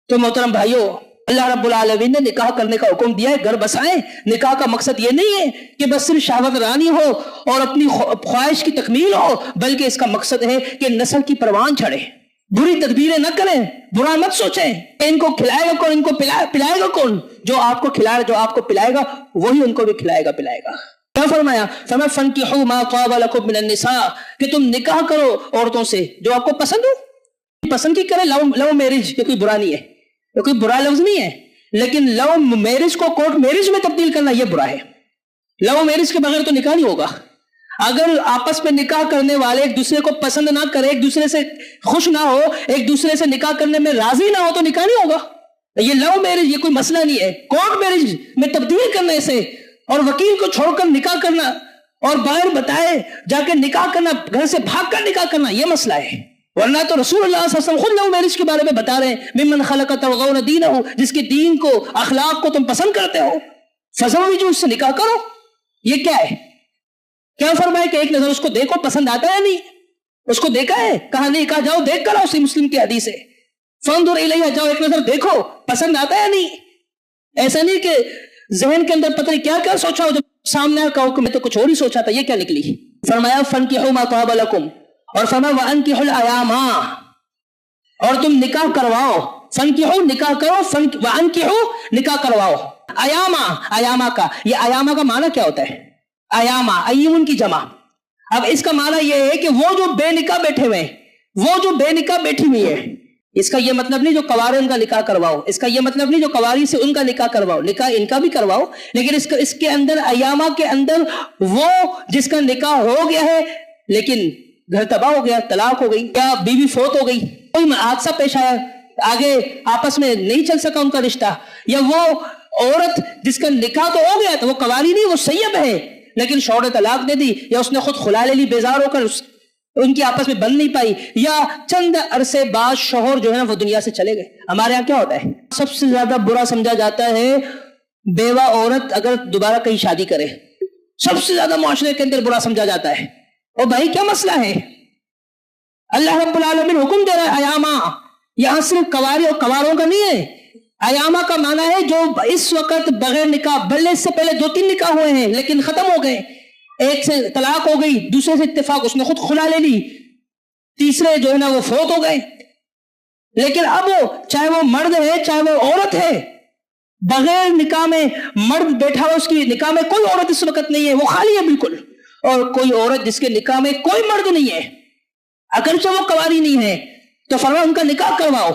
تو محترم بھائیوں، اللہ رب العالمین نے نکاح کرنے کا حکم دیا ہے، گھر بسائیں۔ نکاح کا مقصد یہ نہیں ہے کہ بس صرف شہوت رانی ہو اور اپنی خواہش کی تکمیل ہو، بلکہ اس کا مقصد ہے کہ نسل کی پروان چڑھے۔ بری تدبیریں نہ کریں، برا مت سوچیں ان کو کھلائے گا کون، ان کو پلائے گا کون؟ جو آپ کو کھلائے، جو آپ کو پلائے گا وہی ان کو بھی کھلائے گا پلائے گا۔ کیا فرمایا؟ فَانكِحُوا مَا طَابَ لَكُم مِّنَ النِّسَاءِ، کہ تم نکاح کرو عورتوں سے جو آپ کو پسند ہو۔ پسند کی کرے، لو میرج، یہ کوئی برا نہیں ہے، یہ کوئی برا لفظ نہیں ہے، لیکن لو میرج کو کورٹ میرج میں تبدیل کرنا یہ برا ہے۔ لو میرج کے بغیر تو نکاح نہیں ہوگا۔ اگر آپس میں نکاح کرنے والے ایک دوسرے کو پسند نہ کرے، ایک دوسرے سے خوش نہ ہو، ایک دوسرے سے نکاح کرنے میں راضی نہ ہو تو نکاح نہیں ہوگا۔ یہ لو میرج یہ کوئی مسئلہ نہیں ہے، کورٹ میرج میں تبدیل کرنے سے اور وکیل کو چھوڑ کر نکاح کرنا اور بغیر بتائے جا کے نکاح کرنا، گھر سے بھاگ کر نکاح کرنا، یہ مسئلہ ہے۔ ورنہ تو رسول اللہ صلی اللہ علیہ وسلم خود لو میرج کے بارے میں بتا رہے ہیں، ممن خلق تبغون دینہ، جس کے دین کو، اخلاق کو تم پسند کرتے ہو، فزوجوا، اس سے نکاح کرو۔ یہ کیا ہے؟ کیا فرمایا کہ ایک نظر اس کو دیکھو، پسند آتا ہے نہیں؟ اس کو دیکھا ہے؟ کہا نہیں، کہا جاؤ دیکھ کر آؤ، صحیح مسلم کی حدیث ہے، فانظر الیہا، جاؤ ایک نظر دیکھو، پسند آتا ہے نہیں؟ ایسا نہیں کہ ذہن کے اندر پتہ نہیں کیا کیا سوچا ہو، جب سامنے کہو کہ میں تو کچھ اور ہی سوچا تھا، یہ کیا نکلی؟ فرمایا فانکحوا ما طاب لکم، اور فرمایا وانکحوا الایام، اور تم نکاح کرواؤ، فانکحوا نکاح کرو، وانکحوا نکاح کرواؤ۔ ایاما کا، یہ ایاما کا معنی کیا ہوتا ہے؟ ایاما، ایمن کی جمع۔ اب اس کا معنی یہ ہے کہ وہ جو بے نکاح بیٹھے ہوئے ہیں، وہ جو بے نکاح بیٹھی ہوئی ہے، اس کا یہ مطلب نہیں جو کوارے ان کا نکاح کرواؤ، اس کا یہ مطلب نہیں جو کواری سے ان کا نکاح کرواؤ، نکاح ان کا بھی کرواؤ، لیکن اس کے اندر ایاما کے اندر وہ جس کا نکاح ہو گیا ہے لیکن گھر تباہ ہو گیا، طلاق ہو گئی، یا بیوی فوت ہو گئی، کوئی حادثہ پیش آیا، آگے آپس میں نہیں چل سکا ان کا رشتہ، یا وہ عورت جس کا نکاح تو ہو گیا تھا، وہ کواری نہیں، وہ سیب ہے، لیکن شوہر نے طلاق دے دی، یا اس نے خود خلا لے لی بیزار ہو کر، ان کی آپس میں بن نہیں پائی، یا چند عرصے بعد شوہر جو ہے نا وہ دنیا سے چلے گئے۔ ہمارے ہاں کیا ہوتا ہے؟ سب سے زیادہ برا سمجھا جاتا ہے بیوہ عورت اگر دوبارہ کہیں شادی کرے، سب سے زیادہ معاشرے کے اندر برا سمجھا جاتا ہے۔ اور بھائی کیا مسئلہ ہے؟ اللہ رب العالمین حکم دے رہا ہے ایاما، یہاں صرف کواری اور کواروں کا نہیں ہے، ایاما کا معنی ہے جو اس وقت بغیر نکاح، بلکہ اس سے پہلے 2-3 نکاح ہوئے ہیں لیکن ختم ہو گئے، ایک سے طلاق ہو گئی، دوسرے سے اتفاق، اس نے خود خلا لے لی، تیسرے جو ہے نا وہ فوت ہو گئے، لیکن اب چاہے وہ مرد ہے چاہے وہ عورت ہے، بغیر نکاح میں مرد بیٹھا ہو، اس کی نکاح میں کوئی عورت اس وقت نہیں ہے، وہ خالی ہے بالکل، اور کوئی عورت جس کے نکاح میں کوئی مرد نہیں ہے، اگرچہ وہ کواری نہیں ہے، تو فرمایا ان کا نکاح کرواؤ۔